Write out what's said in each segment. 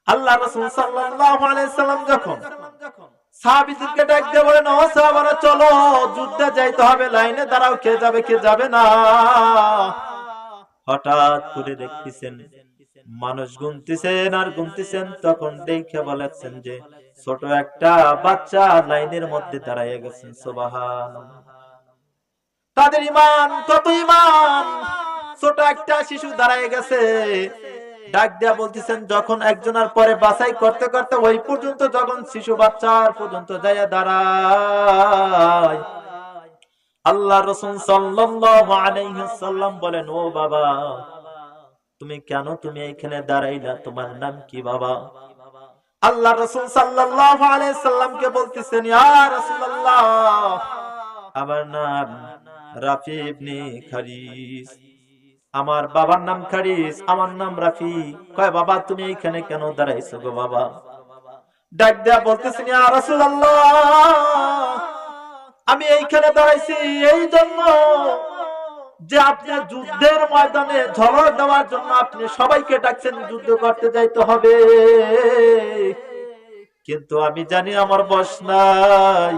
আল্লাহ রাসূল সাল্লাল্লাহু আলাইহি সাল্লাম যখন সাহাবীদেরকে ডাক দিয়ে বলেন, ও সাহাবারা চলো যুদ্ধে যাইতে হবে, লাইনে দাঁড়াও, কে যাবে কে যাবে না। হঠাৎ করে দেখতেছেন মানুষ গুনতেছেন আর গুনতেছেন, তখন দেখে বলেছেন যে ছোট একটা বাচ্চা লাইনের মধ্যে দাঁড়াইয়া গেছেন। সুবহানাল্লাহ, তাদের ঈমান কত ঈমান! ছোট একটা শিশু দাঁড়ায় গেছে, ডাক দিয়া বলতেছেন, যখন একজনের পরে বাছাই করতে করতে ওই পর্যন্ত যখন শিশু বাচ্চার পর্যন্ত যাইয়া দাঁড়ায়, আল্লাহ রাসূল সাল্লাল্লাহু আলাইহি ওয়াসাল্লাম বলেন, ও বাবা তুমি কেন তুমি এখানে দাঁড়াইলা, তোমার নাম কি বাবা? আল্লাহ রাসূল সাল্লাল্লাহু আলাইহি ওয়াসাল্লামকে বলতেছেন, ইয়া রাসূলুল্লাহ আমার নাম রাফি ইবনে খারিস, আমার বাবার নাম খারিস, আমার নাম রাফি। কয় বাবা তুমি এখানে কেন দাঁড়াইছো গো বাবা? ডাক দেয়া বলতেছেন, ইয়া রাসূলুল্লাহ আমি এইখানে দাঁড়াইছি এই জন্য যে আপনি যুদ্ধের ময়দানে ঝলক দেওয়ার জন্য আপনি সবাইকে ডাকছেন যুদ্ধ করতে যাইতে হবে, কিন্তু আমি জানি আমার বয়স নাই,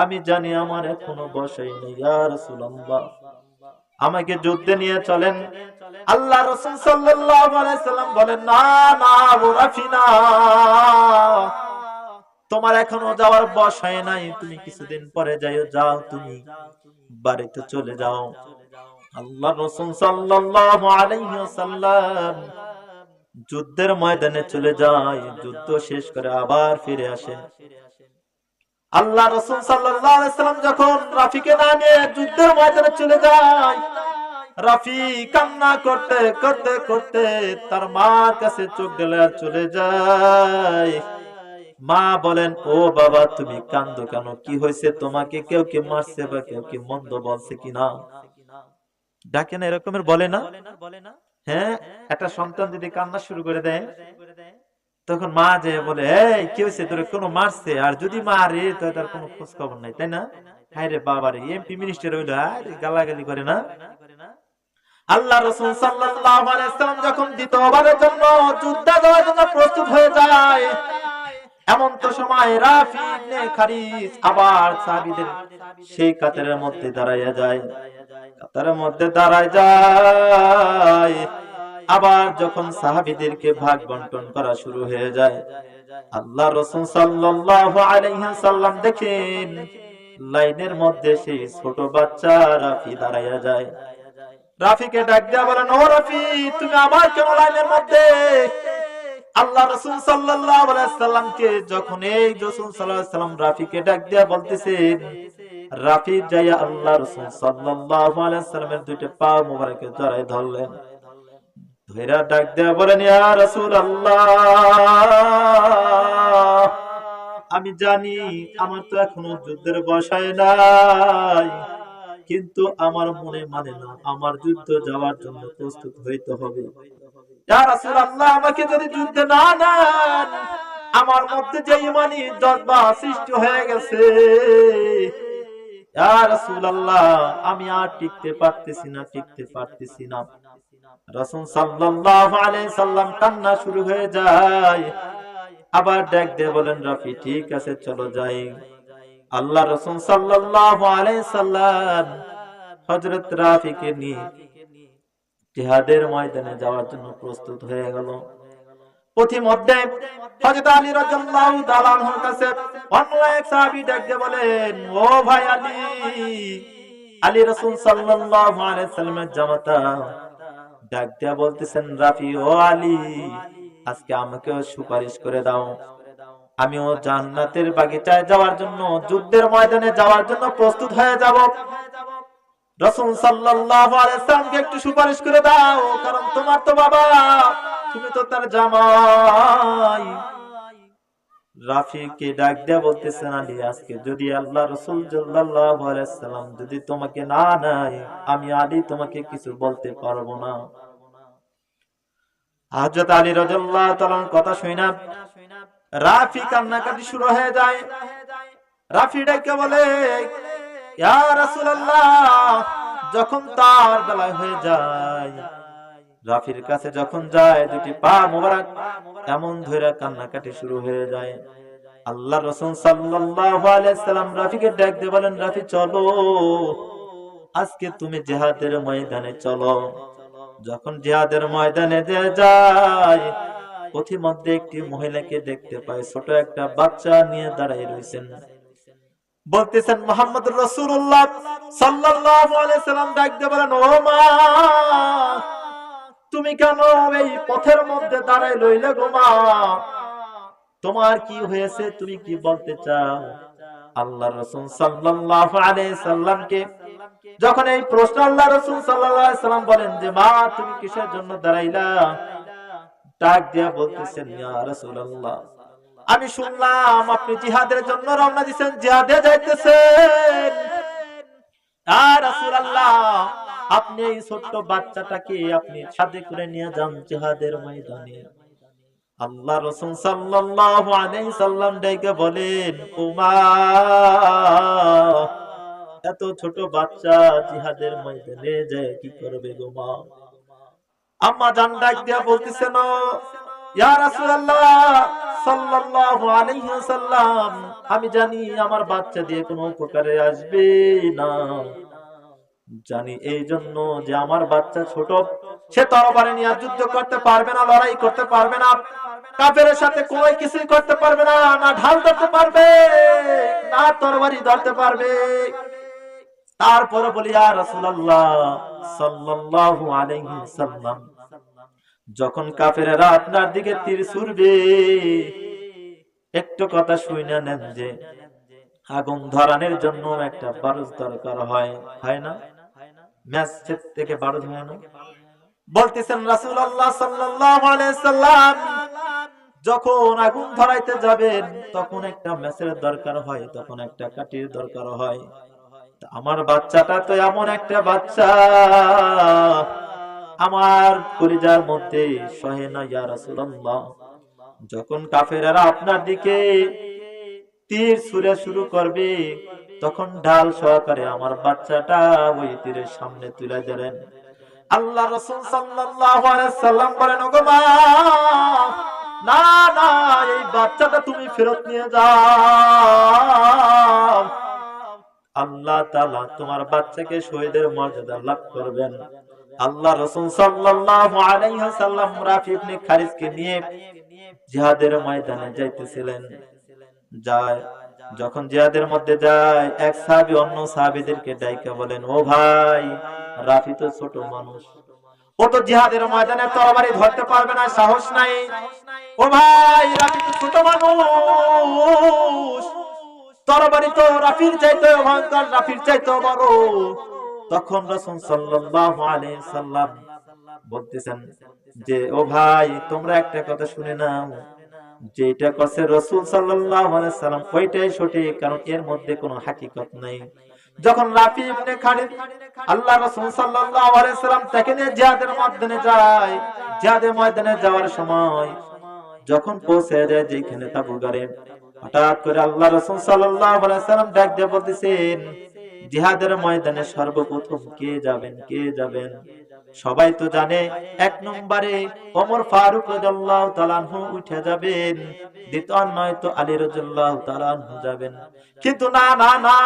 আমি জানি আমার এখনো বয়সই নেই। ইয়া রাসূলুল্লাহ আমাকে যুদ্ধে নিয়ে চলেন। আল্লাহ রাসূল সাল্লাল্লাহু আলাইহি সাল্লাম বলেন, না না ও রাফি না, তোমার এখনো যাওয়ার বয়স হয় নাই, তুমি কিছুদিন পরে যাইও, যাও তুমি বাড়িতে চলে যাও। আল্লাহ রাসূল সাল্লাল্লাহু আলাইহি ওয়াসাল্লাম যুদ্ধের ময়দানে চলে যায়, যুদ্ধ শেষ করে আবার ফিরে আসে। আল্লাহ রাসূল সাল্লাল্লাহু আলাইহি ওয়াসাল্লাম যখন রাফিকে না নিয়ে যুদ্ধের ময়দানে চলে যায়, রাফি কান্না করতে করতে করতে তার মার কাছে চোখ ঢেলে চলে যায়। মা বলেন, ও বাবা তুমি কান্দো কেন, কি হয়েছে, তোমাকে কেউ কি মারছে বা কেউ কি মন্দ বলছে কিনা? ডাকে না এরকমের বলে না? হ্যাঁ, একটা সন্তান যদি কান্না শুরু করে দেয় তখন মা যে বলে, এই কি হয়েছে, তোর কোনো মারছে? আর যদি মারে তো তার কোনো খোঁজ খবর নাই, তাই না? হায় রে বাবা রে, এমপি মিনিস্টার হইলো গালাগালি করে না? আল্লাহ রাসূল সাল্লাল্লাহু আলাইহি ওয়াসাল্লাম যখন দ্বিতীয়বারের জন্য যুদ্ধে যাওয়ার জন্য প্রস্তুত হয়ে যায়, এমন তো সময় রাফি ইবনে খারিস আবার সাহাবীদের সেই কাতারের মধ্যে দাঁড়াইয়া যায়, কাতারের মধ্যে দাঁড়ায় যায়। আবার যখন সাহাবীদেরকে ভাগ বন্টন করা শুরু হয়ে যায়, আল্লাহ রাসূল সাল্লাল্লাহু আলাইহি ওয়াসাল্লাম দেখেন লাইনের মধ্যে সেই ছোট বাচ্চা রাফি দাঁড়াইয়া যায়। রাফিকে ডাক দিয়া বলেন, ও রাফি তুমি আবার কেন লাইনের মধ্যে? আল্লাহ রাসূল সাল্লাল্লাহু আলাইহি ওয়াসাল্লামকে যখন এই রাসূল সাল্লাল্লাহু আলাইহি ওয়াসাল্লাম রাফিকে ডাক দিয়া বলতেছেন, রাফি যাইয়া আল্লাহ রাসূল সাল্লাল্লাহু আলাইহি ওয়াসাল্লামের দুইটা পা মোবারকে জড়ায় ধরলেন, ধইরা ডাক দিয়া বলেন, ইয়া রাসূলুল্লাহ আমি জানি আমার তো এখনো যুদ্ধের বয়স হয় নাই, কিন্তু আমার মনে মানে না, আমার যুদ্ধ যাওয়ার জন্য প্রস্তুত হইতে হবে। ইয়া রাসূলুল্লাহ আমাকে যদি যুদ্ধে না নেন, আমার মধ্যে যে ঈমানি জজবা সৃষ্টি হয়ে গেছে, ইয়া রাসূলুল্লাহ আমি আর টিকতে পারতেছি না, টিকতে পারতেছি না। রাসূল সাল্লাল্লাহু আলাইহি সাল্লাম কান্না শুরু হয়ে যায়। আবার ডাক দিয়ে বলেন, রাফি ঠিক আছে চলো যাই। আল্লাহ রাসূল সাল্লাল্লাহু আলাইহি সাল্লাম হযরত রাফিকে নিয়ে জিহাদের ময়দানে যাওয়ার জন্য প্রস্তুত হয়ে গেল। পথিমধ্যে হযরত আলী রাদিয়াল্লাহু তাআলা আনহুর কাছে অন্য এক সাহাবী ডাক দিয়ে বলেন, ও ভাই আলী। আলী রাসূল সাল্লাল্লাহু আলাইহি সাল্লামের জামাতা ডাক দিয়া বলতেছেন, রাফি ও আলী আজকে আমাকে সুপারিশ করে দাও, আমিও জান্নাতের বাগিচায় যাওয়ার জন্য, যুদ্ধের ময়দানে যাওয়ার জন্য প্রস্তুত হয়ে যাব। রাসূল সাল্লাল্লাহু আলাইহি সাল্লামকে একটু সুপারিশ করে দাও, কারণ তোমার তো বাবা, তুমি তো তার জামাই। রাফিকে ডাক দিয়া বলতেছেন, আলী আজকে যদি আল্লাহ রাসূল সাল্লাল্লাহু আলাইহি সাল্লাম যদি তোমাকে না নেয়, আমি আলী তোমাকে কিছু বলতে পারবো না। হযরত আলী রাদিয়াল্লাহু তাআলার কথা শুনে রাফি কান্নাকাটি শুরু হয়ে যায়। রাফি ডাকে বলে, ইয়া রাসূলুল্লাহ যখন তার বেলা হয়ে যায়, রাফির কাছে যখন যায় দুটি পা মোবারক এমন ধরে কান্নাকাটি শুরু হয়ে যায়। আল্লাহ রাসূল সাল্লাল্লাহু আলাইহি সাল্লাম রাফিকে ডাক দিয়ে বলেন, রাফি চলো, আজকে তুমি জিহাদের ময়দানে চলো। যখন জিহাদের ময়দানে যায়, পথিমধ্যে একটি মহিলাকে দেখতে পায়, ছোট একটা বাচ্চা নিয়ে দাঁড়ায় রয়েছেন। বলতেছেন মুহাম্মদুর রাসূলুল্লাহ সাল্লাল্লাহু আলাইহি সাল্লাম ডাক দিয়ে বলেন, ও মা, তুমি কেন এই পথের মধ্যে দাঁড়ায় রইলে গো মা? তোমার কি হয়েছে, তুমি কি বলতে চাও? আল্লাহ রাসূল সাল্লাল্লাহু আলাইহি সাল্লামকে যখন এই প্রশ্ন আল্লাহ রাসূল সাল্লাল্লাহু আলাইহি সাল্লাম বলেন যে মা তুমি কিসের জন্য দাঁড়াইলা, ডাক দিয়া বলতেছেন, ইয়া রাসূলুল্লাহ, আমি শুনলাম আপনি জিহাদের জন্য রওনা দিবেন, জিহাদে যাইতেছেন। আর রাসূলুল্লাহ, আপনি এই ছোট্ট বাচ্চাটাকে আপনি সাথে করে নিয়ে যান জিহাদের ময়দানে। আল্লাহ রাসূল সাল্লাল্লাহু আলাইহি সাল্লাম ডেকে বলেন, ও মা, এত ছোট বাচ্চা জিহাদের ময়দানে যায় কি করবে গো মা? আম্মা জান ডাক দিয়া বলতেছেন, ইয়া রাসূলুল্লাহ সাল্লাল্লাহু আলাইহি ওয়াসাল্লাম, আমি জানি আমার বাচ্চা দিয়ে কোনো উপকারে আসবে না, জানি এই জন্য যে আমার বাচ্চা ছোট, সে তরবারি নিয়ে যুদ্ধ করতে পারবে না, লড়াই করতে পারবে না, কাফেরের সাথে কোনো কিছুই করতে পারবে না, না ঢাল ধরতে পারবে, না তরবারি ধরতে পারবে। তারপরে বলি, ইয়া রাসূলুল্লাহ সাল্লাল্লাহু আলাইহি ওয়াসাল্লাম, যখন কাফেরেরা আপনার দিকে তীর ছুড়বে, একটু কথা শুনে নেন যে আগুন ধরানোর জন্য একটা বারুদ দরকার হয়, হয় না? ম্যাচ থেকে বারুদ হয় না? বলতেছেন রাসূলুল্লাহ সাল্লাল্লাহু আলাইহি সাল্লাম, যখন আগুন ধরাইতে যাবেন তখন একটা ম্যাচের দরকার হয়, তখন একটা কাঠির দরকার হয়। আমার বাচ্চাটা তো এমন একটা বাচ্চা, আমার কলিজার মধ্যে সহে না ইয়া রাসূলুল্লাহ। যখন কাফেররা আপনার দিকে তীর ছুঁড়ে শুরু করবে, তখন ঢাল সহকারে আমার বাচ্চাটা ওই তীরের সামনে তুলে দিলেন। আল্লাহ রাসূল সাল্লাল্লাহু আলাইহি সাল্লাম বলেন, ওগো মা, না না, এই বাচ্চাটা তুমি ফেরত নিয়ে যাও, আল্লাহ তাআলা তোমার বাচ্চাকে শহীদের মর্যাদা লাভ করবেন। আল্লাহ রাসূল সাল্লাল্লাহু আলাইহি ওয়াসাল্লাম রাফি ইবনে খারিজকে নিয়ে জিহাদের ময়দানে যাইতেছিলেন। যায়, যখন জিহাদের মধ্যে যায়, এক সাহাবী অন্য সাহাবীদেরকে ডাইকা বলেন, ও ভাই, রাফি তো ছোট মানুষ, ও তো জিহাদের ময়দানে তরবারি ধরতে পারবে না, সাহস নাই। ও ভাই, রাফি তো ছোট মানুষ, তরবারি তো রাফির চাইতে ভয়ঙ্কর, রাফির চাইতে বড়। তখন রাসূল সাল্লাল্লাহু আলাইহি সাল্লাম বলতেছেন যে, ও ভাই, তোমরা একটা কথা শুনে নাও, যেটা করছে রাসূল সাল্লাল্লাহু আলাইহি সাল্লাম ওইটাই সঠিক, কারণ এর মধ্যে কোনো হাকিকত নাই। যখন রাফি ইবনে খালিদ আল্লাহ রাসূল সাল্লাল্লাহু আলাইহি সাল্লাম তাকে নিয়ে জিহাদের ময়দানে যায়, জিহাদের ময়দানে যাওয়ার সময় যখন পৌঁছে যায় যেখানে তাবু গাড়ে, হঠাৎ করে আল্লাহ রাসূল সাল্লাল্লাহু আলাইহি সাল্লাম ডাক দিয়ে বলতেছেন, জিহাদের ময়দানে সর্বপ্রথম কে যাবেন, কে যাবেন? সবাই তো জানে এক নম্বরে ওমর ফারুক রাদিয়াল্লাহু তাআলা আনহু উঠে যাবেন, দ্বিতীয় নয় তো আলী রাদিয়াল্লাহু তাআলা আনহু যাবেন। কিন্তু না না না,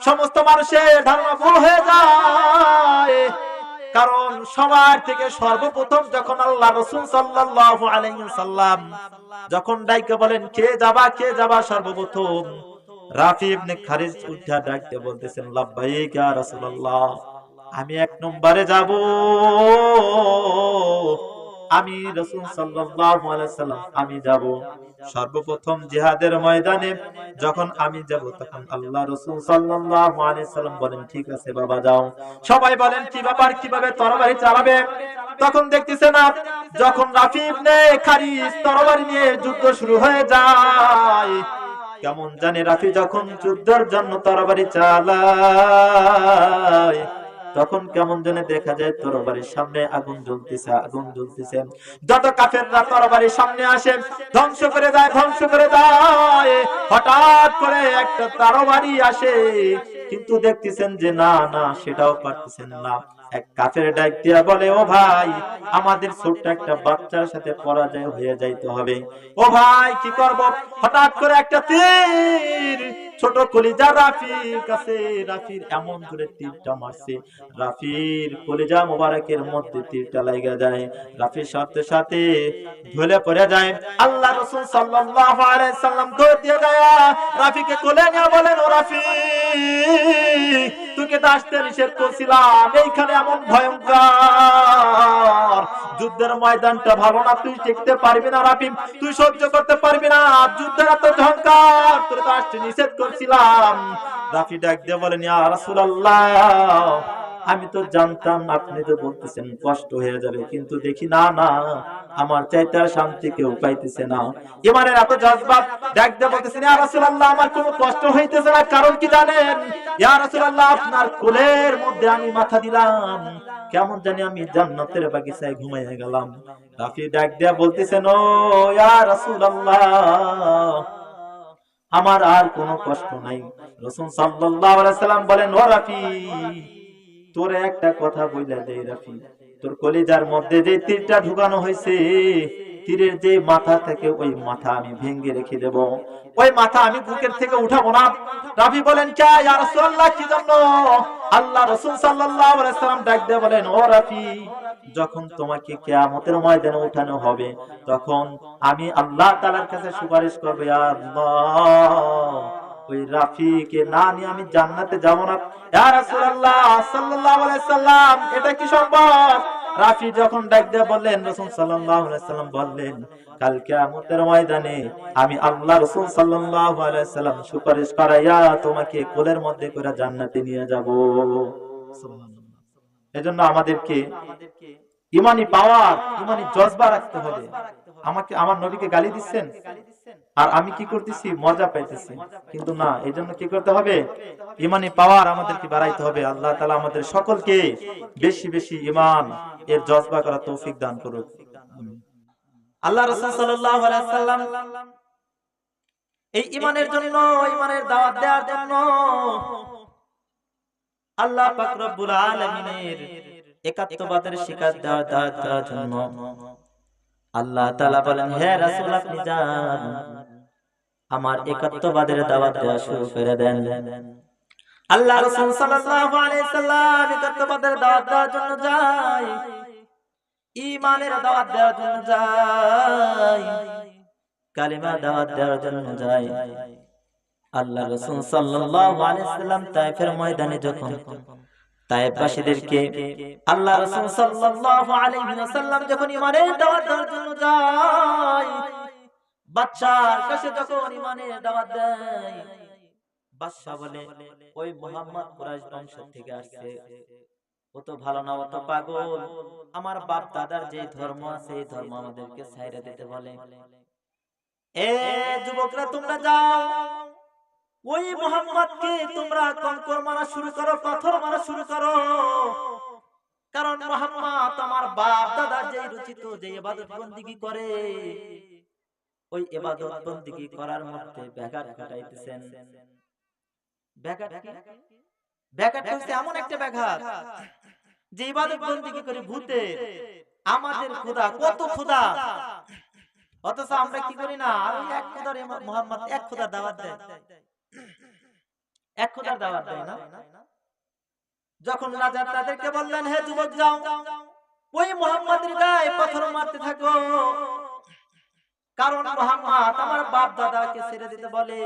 সমস্ত মানুষের ধারণা ভুল হয়ে যায়, কারণ সবার থেকে সর্বপ্রথম যখন আল্লাহ রাসূল সাল্লাল্লাহু আলাইহি ওয়াসাল্লাম যখন ডাইকে বলেন কে যাবা, কে যাবা, সর্বপ্রথম রাফি ইবনে খারিজ উঠা ডাকতে বলতেছেন, লাব্বাইক ইয়া রাসূলুল্লাহ, আমি এক নম্বরে যাব, আমি রাসূল সাল্লাল্লাহু আলাইহি সাল্লাম, আমি যাব সর্বপ্রথম জিহাদের ময়দানে। যখন আমি যাব তখন আল্লাহ রাসূল সাল্লাল্লাহু আলাইহি সাল্লাম বলেন, ঠিক আছে বাবা যাও। সবাই বলেন, কি ব্যাপার, কিভাবে তরবারি চালাবে? তখন দেখতেছে না, যখন রাফি ইবনে খারিজ তরবারি নিয়ে যুদ্ধ শুরু হয়ে যায়, কেমন জানি রাফি যখন যুদ্ধের জন্য তরবারি চালায়, তখন কেমন জানি দেখা যায় তরবারির সামনে আগুন জ্বলতেছে, আগুন জ্বলতেছে। যত কাফেররা তরবারির সামনে আসে, ধ্বংস করে দেয়, ধ্বংস করে দেয়। হঠাৎ করে একটা তরবারি আসে, কিন্তু দেখতেছেন যে না না, সেটাও পারতেছেন না। এক কাফের ডাক দিয়া বলে, ও ভাই, আমাদের ছোট্ট একটা বাচ্চার সাথে পরাজয় হয়ে যাইতে হবে। ও ভাই, কি করব? হঠাৎ করে একটা তীর ছোট কলিজা রাফির কাছে, রাফির এমন করে তীরটা মারছে, রাফির কলিজা মোবারকের মধ্যে তীরটা লাগা যায়, রাফির সাথে সাথে ঢলে পড়ে যায়। আল্লাহ রাসূল সাল্লাল্লাহু আলাইহি সাল্লাম দৌড় দিয়ে যায় রাফিকে কোলে নিয়ে বলেন, ও রাফি, তোকে তো আসতে নিষেধ করছিলাম, এইখানে এমন ভয়ঙ্কর যুদ্ধের ময়দানটা ভালো না, তুই টিকতে পারবি না রাফি, তুই সহ্য করতে পারবি না, যুদ্ধের এত ঝঙ্কার, তোর তো আসতে নিষেধ করছিলাম। রাফি ডাক দিয়ে বলেন, ইয়া রাসূলুল্লাহ, আমি তো জানতাম আপনি তো বলতেছেন কষ্ট হয়ে যাবে, কিন্তু দেখি না না, আমার চাইতে আর শান্তি কেউ পাইতেছে না। ইমানের এত জজবাত, ডাক দিয়ে বলতেছেন, ইয়া রাসূলুল্লাহ, আমার কোনো কষ্ট হইতেছে না, কারণ কি জানেন? ইয়া রাসূলুল্লাহ, আপনার কোলের মধ্যে আমি মাথা দিলাম, কেমন জানি আমি জান্নাতের বাগিচায় ঘুমাইয়া গেলাম। রাফি ডাক দিয়ে বলতেছেন, ও ইয়া রাসূলুল্লাহ, আমার আর কোনো কষ্ট নাই। রাসূল সাল্লাল্লাহু আলাইহি সাল্লাম বলেন, ও রাফি, তোরে একটা কথা বইলা দেই রাফি, তোর কলিজার মধ্যে যে তীরটা ঢুকানো হয়েছে, তীরের যে মাথা থেকে ওই মাথা আমি ভেঙে রেখে দেব, ওই মাথা আমি বুকের থেকে উঠাবো না। রাফি বলেন, কে ইয়া রাসূলুল্লাহ, কি জন্য? আল্লাহ রাসূল সাল্লাল্লাহু আলাইহি সাল্লাম ডাক দিয়ে বলেন, ও রাফি, যখন তোমাকে কিয়ামতের ময়দানে উঠানো হবে, তখন আমি আল্লাহ তাআলার কাছে সুপারিশ করব, ইয়া আল্লাহ, ওই রাফিকে না নিয়ে আমি জান্নাতে যাব না। ইয়া রাসূলুল্লাহ সাল্লাল্লাহু আলাইহি সাল্লাম, এটা কি সম্ভব? রাফি যখন ডাক দিয়ে বললেন, রাসূল সাল্লাল্লাহু আলাইহি সাল্লাম বললেন, কাল কিয়ামতের ময়দানে আমি আল্লাহ রাসূল সাল্লাল্লাহু আলাইহি সাল্লাম সুপারিশ করাইয়া তোমাকে কোলের মধ্যে করে জান্নাতে নিয়ে যাব। সুবহানাল্লাহ। এজন্য আমাদেরকে ঈমানি পাওয়ার, ঈমানি জজবা রাখতে হবে। আমাকে আমার নবীকে গালি দিচ্ছেন আর আমি কি করতেছি, মজা পাইতেছি, কিন্তু না, এজন্য কি করতে হবে? ঈমানি পাওয়ার আমাদেরকে বাড়াইতে হবে। আল্লাহ তাআলা আমাদের সকলকে বেশি বেশি ঈমান এর জজবা করার তৌফিক দান করুক। আল্লাহ রাসূল সাল্লাল্লাহু আলাইহি ওয়াসাল্লাম এই ঈমানের জন্য, ঈমানের দাওয়াত দেওয়ার জন্য আল্লাহ পাক রব্বুল আলামিনের একাত্মবাদের শিকার দেওয়ার জন্য আল্লাহ তাআলা বলেন, হে রাসূল, আপনি যান, আমার একাত্মবাদের দাওয়াত দেওয়া শুরু করে দেন। আল্লাহ রাসূল সাল্লাল্লাহু আলাইহি সাল্লাম একাত্মবাদের দাওয়াত দেওয়ার জন্য যায়, ঈমানের দাওয়াত দেওয়ার জন্য যায়, কালিমা দাওয়াত দেওয়ার জন্য যায়। আল্লাহ রাসূল সাল্লাল্লাহু আলাইহি সাল্লাম তায়েফের ময়দানে যখন তায়েফবাসীদেরকে আল্লাহ রাসূল সাল্লাল্লাহু আলাইহি ওয়াসাল্লাম যখন ঈমানের দাওয়াত দেওয়ার জন্য যায়, বাদশার কাছে যখন ঈমানের দাওয়াত দেয়, বাদশা বলে, ওই মুহাম্মদ কুরাইশ বংশ থেকে আসছে, ও তো ভালো না, ও তো পাগল, আমার বাপ দাদার যে ধর্ম আছে এই ধর্ম আমাদেরকে ছাইড়া দিতে বলে। এ যুবকরা, তোমরা যাও, ওই মুহাম্মদকে তোমরা কঙ্কর মারা শুরু করো, পাথর মারা শুরু করো, কারণ মুহাম্মদ আমার বাপ দাদা যে রচিত যে ইবাদত বندگی করে, ওই ইবাদত বندگی করার মধ্যে ব্যাঘাত ঘটাইতেছেন। ব্যাঘাত কি? ব্যাঘাত হচ্ছে এমন একটা ব্যাঘাত যে ইবাদত বندگی করে ভূতে, আমাদের খোদা কত খোদা, অথচ আমরা কি করি না, আর এক খোদার মুহাম্মদ এক খোদার দাওয়াত দেয়, এক খোদার দাওয়াত দেয় না। যখন রাজা তাদেরকে বললেন, হে যুবক, যাও, ওই মুহাম্মাদের গায়ে পাথর মারতে থাকো, কারণ মুহাম্মদ আমার বাপ দাদাকে ছেড়ে দিতে বলে,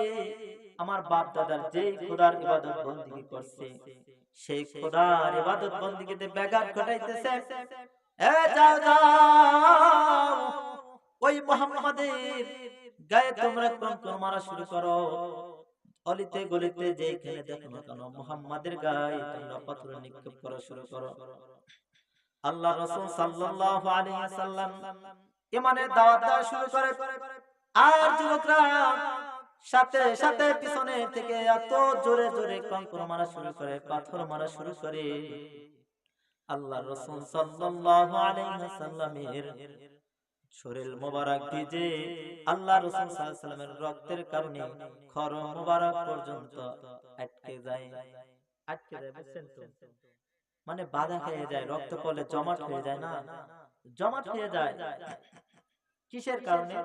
আমার বাপ দাদার যেই খোদার ইবাদত বندگی করছে সেই খোদার ইবাদত বندگিতে ব্যাঘাত ঘটাইতেছে। এ যাও যাও, ওই মুহাম্মাদের গায়ে তোমরা কঙ্কর মারা শুরু করো, অলিতে গলিতে যেখানে দেখো না কেন মুহাম্মাদের গায়ে তোমরা পাথর নিক্ষেপ করা শুরু করো। আল্লাহ রাসূল সাল্লাল্লাহু আলাইহি ওয়াসাল্লাম ঈমানের দাওয়াত দেওয়া শুরু করে, আর যুবকরা সাথে সাথে পিছনে থেকে এত জোরে জোরে কঙ্কর মারা শুরু করে, পাথর মারা শুরু করে। আল্লাহ রাসূল সাল্লাল্লাহু আলাইহি ওয়াসাল্লামের শরীর মোবারক ভিজে, আল্লাহ রাসূল সাল্লাল্লাহু আলাইহি ওয়াসাল্লামের রক্তের কারণে খর মোবারক পর্যন্ত আটকে যায়, বুঝছেন তো? মানে বাধা খেয়ে যায়, রক্ত পড়লে জমাট হয়ে যায় না, জমাট হয়ে যায়। কিসের কারণে?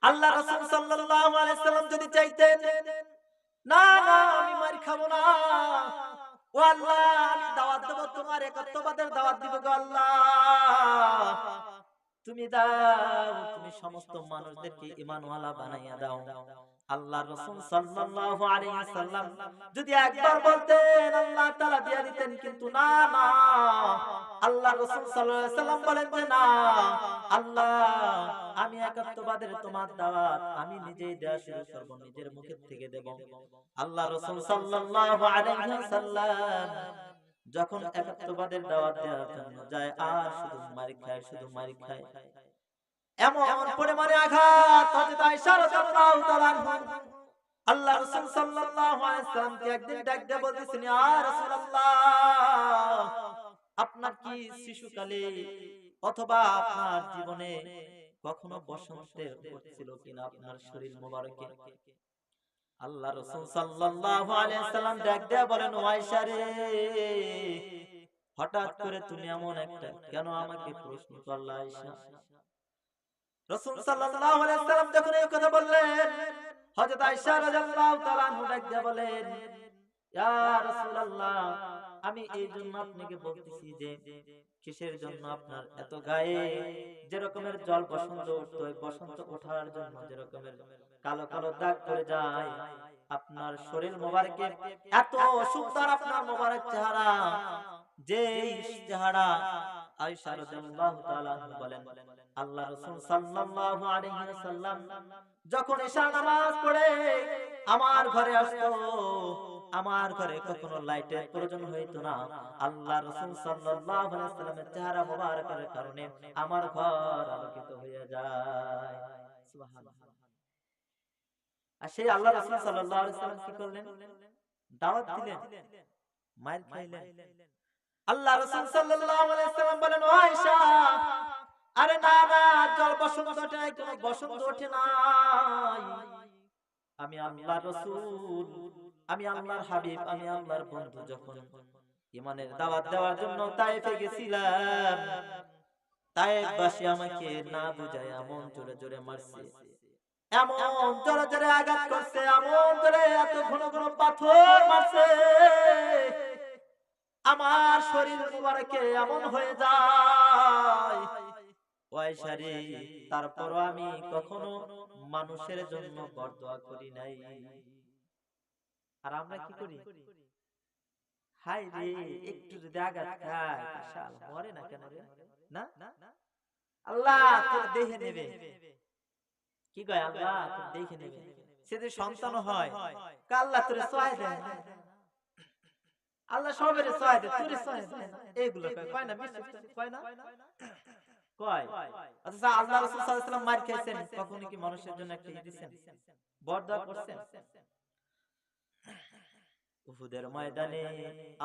আল্লাহ রাসূল সাল্লাল্লাহু আলাইহি সাল্লাম যদি চাইতেন না না আমি মার খাবো না, ও আল্লাহ আমি দাওয়াত দেব, তোমার একত্ববাদের দাওয়াত দিব গো আল্লাহ, তুমি দাও, তুমি সমস্ত মানুষদেরকে ঈমানওয়ালা বানাইয়া দাও। আল্লাহ রাসূল সাল্লাল্লাহু আলাইহি ওয়াসাল্লাম যদি একবার বলতেন আল্লাহ তাআলা দিয়ে দিতেন, কিন্তু না না, আল্লাহ রাসূল সাল্লাল্লাহু আলাইহি ওয়াসাল্লাম বলেন যে না আল্লাহ আমি একত্ববাদের তোমার দাওয়াত আমি নিজেই দেয়া শুরু করব, নিজের মুখ থেকে দেব। আল্লাহ রাসূল সাল্লাল্লাহু আলাইহি ওয়াসাল্লাম যখন একত্ববাদের দাওয়াত দেওয়ার জন্য যায় আর শুধু মারি খায়, শুধু মারি খায়। এমন পরিমাণে আঘাত হযরত আয়েশা রাদিয়াল্লাহু তাআলা আল্লাহ রাসূল সাল্লাল্লাহু আলাইহি ওয়াসাল্লামকে একদিন ডাক দিয়ে বলতেছেন, ইয়া রাসূলুল্লাহ আপনার কি শিশুকালে অথবা আপনার জীবনে কখনো বসন্তের হচ্ছিল কিনা আপনার শরীর মোবারকে? আল্লাহ রাসূল সাল্লাল্লাহু আলাইহি ওয়াসাল্লাম ডাক দিয়ে বলেন, ও আয়েশা রে, হঠাৎ করে তুমি এমন একটা কেন আমাকে প্রশ্ন করলা আয়েশা? রাসূল সাল্লাল্লাহু আলাইহি ওয়াসাল্লাম যখন এই কথা বললেন, হযরত আয়েশা রাদিয়াল্লাহু তাআলা আনহা ডাক দিয়ে বলেন, ইয়া রাসূলুল্লাহ আমি এই জন্য আপনাকে বলতেছি যে কিসের জন্য আপনার এত গায়ে যে রকমের জল বসন্ত উঠতো, ওই বসন্ত ওঠার জন্য যে রকমের কালো কালো দাগ পড়ে যায় আপনার শরীর মোবারকে, এত সুন্দর আপনার মোবারক চেহারা, যে চেহারা আয়েশা রাদিয়াল্লাহু তাআলা আনহা বলেন আল্লাহ রাসূল সাল্লাল্লাহু আলাইহি ওয়াসাল্লাম যখন ঈশা নামাজ পড়ে আমার ঘরে আসতো, আমার ঘরে কখনো লাইটের প্রয়োজন হইতো না, আল্লাহ রাসূল সাল্লাল্লাহু আলাইহি ওয়াসাল্লামের চেহারা মোবারকের কারণে আমার ঘর আলোকিত হয়ে যায়। সুবহানাল্লাহ। আর সেই আল্লাহ রাসূল সাল্লাল্লাহু আলাইহি ওয়াসাল্লাম কি করলেন? দাওয়াত দিলেন, মাইর খাইলেন। আল্লাহ রাসূল সাল্লাল্লাহু আলাইহি ওয়াসাল্লাম বলেন, ও আয়েশা আরে না না, জল বসন্ত ওঠে নাই, কোনো বসন্ত ওঠে নাই, আমি আল্লাহর রাসূল, আমি আল্লাহর হাবিব, আমি আল্লাহর বন্ধু যখন ঈমানের দাওয়াত দেওয়ার জন্য তায়েফে গেছিলাম, তায়েফবাসী আমাকে না বুঝায় এমন জোরে জোরে মারছে, এমন জোরে জোরে আঘাত করছে, এমন জোরে এত ঘন ঘন পাথর মারছে, আমার শরীর মুবারকে এমন হয়ে যায় আয়েশা রে, তারপরও আমি কখনো মানুষের জন্য বরদোয়া করি নাই। আর আমরা কি করি? হাই রে, একটু যদি আঘাত খায় শাল মরে না কেন রে? না আল্লাহ তোর দেখে নেবে, কি কয় আল্লাহ তোর দেখে নেবে, সে যে সন্তান হয় আল্লাহ তোর সহায় দেয়, আল্লাহ সবের সহায় দেয়, তোর সহায় দেয় না, এইগুলো কয় না, বিশ্বাস কয় না, কয়। আচ্ছা আল্লাহ রাসূল সাল্লাল্লাহু আলাইহি ওয়াসাল্লাম মার খাইছেন, কখনো কি মানুষের জন্য একটা দিবেন, বরদোয়া করছেন? উহুদের ময়দানে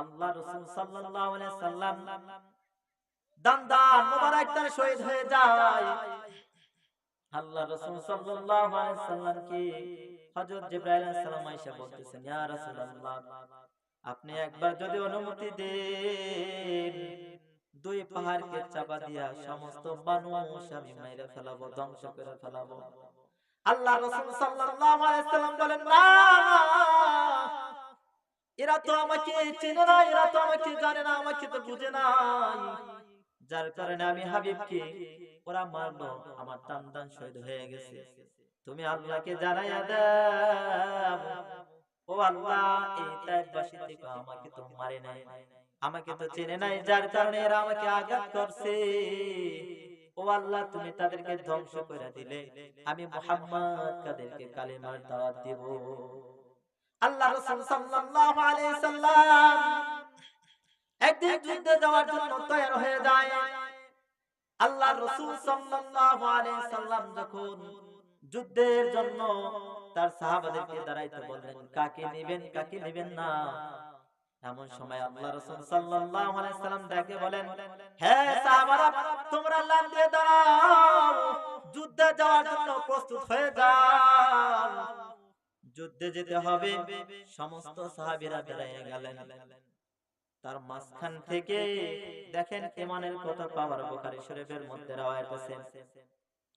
আল্লাহ রাসূল সাল্লাল্লাহু আলাইহি ওয়াসাল্লাম দান মোবারক তার শহীদ হয়ে যায়। আল্লাহ রাসূল সাল্লাল্লাহু আলাইহি ওয়াসাল্লামকে হযরত জিবরাইল আলাইহিস সালাম আয়েশা বলতেছেন, ইয়া রাসূলুল্লাহ আপনি একবার যদি অনুমতি দেন, দুই পাহাড়কে চাপা দিয়া সমস্ত মানুষ আমি মাইরে ফেলাবো, ধ্বংস করে ফেলাবো। আল্লাহ রাসূল সাল্লাল্লাহু আলাইহি ওয়াসাল্লাম বলেন, না এরা তো আমাকে চেনে না, এরা তো আমাকে জানে না, আমাকে তো বুঝে না, যার কারণে আমি হাবিবকে ওরা মারলো, আমার টান শহীদ হয়ে গেছে, তুমি আল্লাহকে জানাইয়া দাও, ও আল্লাহ এই তায়েফবাসী থেকে আমাকে তো মারে নাই, আমাকে তো চেনে নাই, যার কারণে এরা আমাকে আঘাত করছে, ও আল্লাহ তুমি তাদেরকে ধ্বংস করে দিলে, আমি মুহাম্মদ তাদেরকে কালিমার দাওয়াত দেব। আল্লাহ রাসূল সাল্লাল্লাহু আলাইহি সাল্লাম একদিন যুদ্ধে যাওয়ার জন্য তৈরি হয়ে যায়। আল্লাহ রাসূল সাল্লাল্লাহু আলাইহি সাল্লাম যখন যুদ্ধের জন্য তার সাহাবাদেরকে দাঁড়াইতে বললেন, কাকে নেবেন কাকে নেবেন না, এমন সময় আল্লাহ রাসূল সাল্লাল্লাহু আলাইহি সাল্লাম ডেকে বলেন, হে সাহাবারা তোমরা লাইন দিয়ে দাঁড়াও, যুদ্ধে যাওয়ার জন্য প্রস্তুত হয়ে যাও, যুদ্ধে যেতে হবে। সমস্ত সাহাবীরা দাঁড়িয়ে গেলেন। তার মাঝখান থেকে দেখেন ইমানের কত পাওয়ার। বুখারী শরীফের মধ্যে রওয়ায়াত আছে